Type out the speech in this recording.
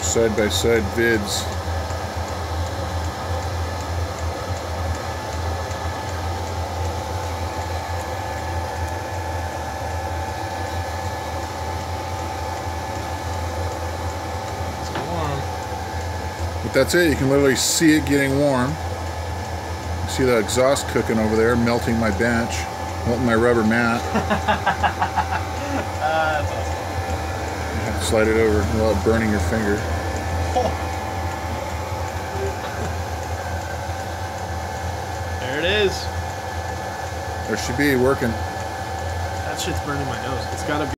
side-by-side vids. But that's it. You can literally see it getting warm. You see the exhaust cooking over there, melting my bench, melting my rubber mat. That's awesome. You have to slide it over without burning your finger. There it is. There should be working. That shit's burning my nose. It's gotta be.